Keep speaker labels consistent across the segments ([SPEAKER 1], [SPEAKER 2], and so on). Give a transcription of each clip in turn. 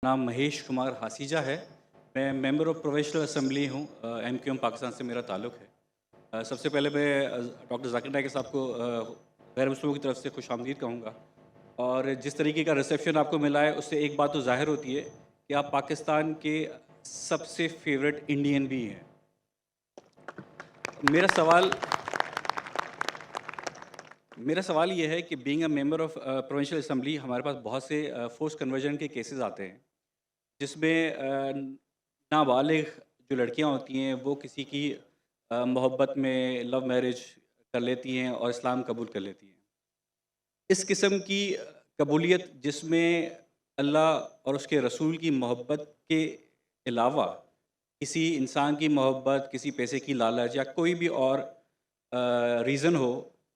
[SPEAKER 1] नाम महेश कुमार हासीजा है। मैं मेंबर ऑफ प्रोविंशियल असेंबली हूँ। MQM पाकिस्तान से मेरा ताल्लुक़ है। सबसे पहले मैं डॉक्टर ज़ाकिर नाइक साहब को गैर मुस्लिमों की तरफ से खुशामदीद कहूँगा। और जिस तरीके का रिसेप्शन आपको मिला है उससे एक बात तो ज़ाहिर होती है कि आप पाकिस्तान के सबसे फेवरेट इंडियन भी हैं। मेरा सवाल ये है कि being a member of provincial assembly हमारे पास बहुत से फोर्स कन्वर्जन के केसेस आते हैं जिसमें नाबालिग जो लड़कियां होती हैं वो किसी की मोहब्बत में लव मैरिज कर लेती हैं और इस्लाम कबूल कर लेती हैं। इस किस्म की कबूलियत जिसमें अल्लाह और उसके रसूल की मोहब्बत के अलावा किसी इंसान की मोहब्बत, किसी पैसे की लालच या कोई भी और रीज़न हो,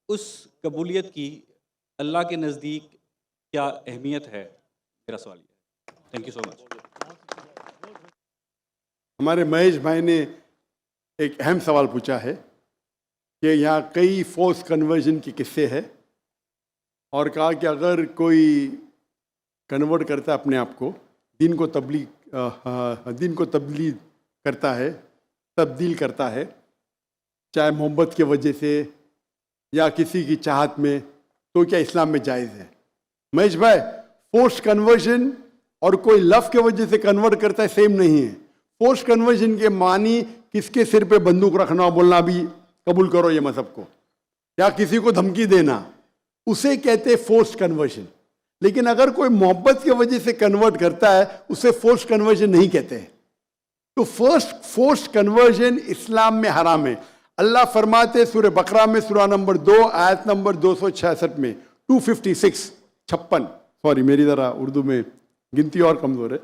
[SPEAKER 1] उस कबूलियत की अल्लाह के नज़दीक क्या अहमियत है? मेरा सवाल ये है। Thank you so much.
[SPEAKER 2] हमारे महेश भाई ने एक अहम सवाल पूछा है कि यहाँ कई फोर्स कन्वर्जन के किस्से हैं और कहा कि अगर कोई कन्वर्ट करता है अपने आप को, दीन को तब्दील करता है, तब्दील करता है, चाहे मोहब्बत की वजह से या किसी की चाहत में, तो क्या इस्लाम में जायज़ है? महेश भाई, फोर्स कन्वर्जन और कोई लव के वजह से कन्वर्ट करता है सेम नहीं है। फोर्स कन्वर्जन के मानी किसके सिर पे बंदूक रखना और बोलना भी कबूल करो ये मजहब को, या किसी को धमकी देना, उसे कहते हैं फोर्स कन्वर्जन। लेकिन अगर कोई मोहब्बत की वजह से कन्वर्ट करता है उसे फोर्स कन्वर्जन नहीं कहते हैं। तो फोर्स कन्वर्जन इस्लाम में हराम है। अल्लाह फरमाते सूरह बकरा में सूरह नंबर 2 आयत नंबर 266 में 56, सॉरी मेरी ज़रा उर्दू में गिनती और कमज़ोर है,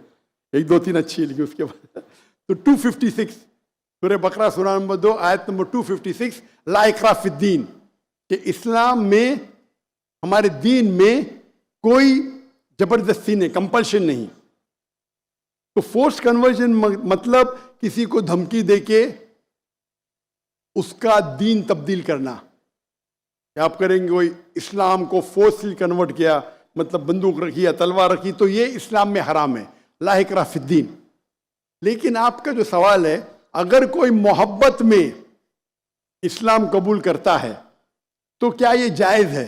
[SPEAKER 2] 1 2 3 अच्छी है लेकिन उसके बाद तो 256 सूरह बकरा सूरह नंबर 2 आयत नंबर 256 ला इकराह फिद्दीन, कि इस्लाम में, हमारे दीन में कोई जबरदस्ती नहीं, कंपल्शन नहीं। तो फोर्स कन्वर्जन मतलब किसी को धमकी देके उसका दीन तब्दील करना। आप करेंगे कोई इस्लाम को फोर्सली कन्वर्ट किया, मतलब बंदूक रखी या तलवार रखी, तो ये इस्लाम में हराम है, ला इकराह फिद्दीन। लेकिन आपका जो सवाल है, अगर कोई मोहब्बत में इस्लाम कबूल करता है तो क्या ये जायज़ है?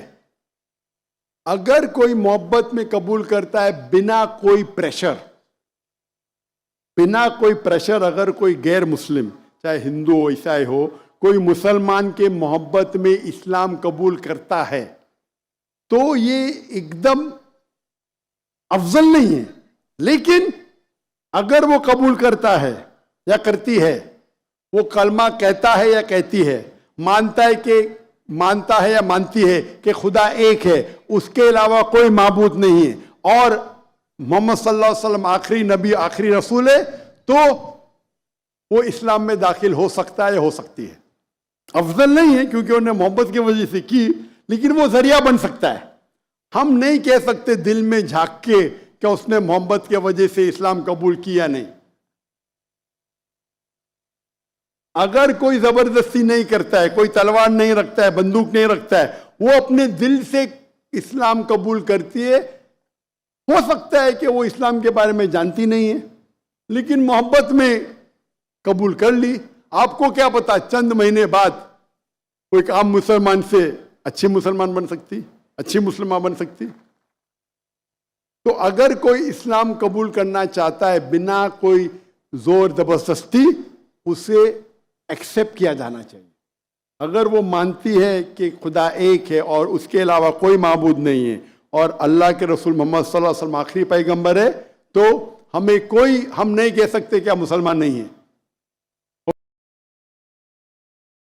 [SPEAKER 2] अगर कोई मोहब्बत में कबूल करता है बिना कोई प्रेशर, अगर कोई गैर मुस्लिम, चाहे हिंदू हो, ईसाई हो, कोई मुसलमान के मोहब्बत में इस्लाम कबूल करता है तो ये एकदम अफजल नहीं है। लेकिन अगर वो कबूल करता है या करती है, वो कलमा कहता है या कहती है, मानता है या मानती है कि खुदा एक है, उसके अलावा कोई माबूद नहीं है, और मोहम्मद सल्लल्लाहु अलैहि वसल्लम आखिरी नबी, आखिरी रसूल है, तो वो इस्लाम में दाखिल हो सकता है या हो सकती है। अफजल नहीं है क्योंकि उन्हें मोहब्बत की वजह से की, लेकिन वो जरिया बन सकता है। हम नहीं कह सकते दिल में झांक के कि उसने मोहब्बत की वजह से इस्लाम कबूल किया नहीं। अगर कोई जबरदस्ती नहीं करता है, कोई तलवार नहीं रखता है, बंदूक नहीं रखता है, वो अपने दिल से इस्लाम कबूल करती है, हो सकता है कि वो इस्लाम के बारे में जानती नहीं है लेकिन मोहब्बत में कबूल कर ली। आपको क्या पता, चंद महीने बाद कोई आम मुसलमान से अच्छी मुसलमान बन सकती, अच्छी मुसलमान बन सकती। तो अगर कोई इस्लाम कबूल करना चाहता है बिना कोई जोर जबरदस्ती, उसे एक्सेप्ट किया जाना चाहिए। अगर वो मानती है कि खुदा एक है और उसके अलावा कोई माबूद नहीं है और अल्लाह के रसूल मोहम्मद सल्लल्लाहु अलैहि वसल्लम आखिरी पैगंबर है, तो हम नहीं कह सकते कि आप मुसलमान नहीं है।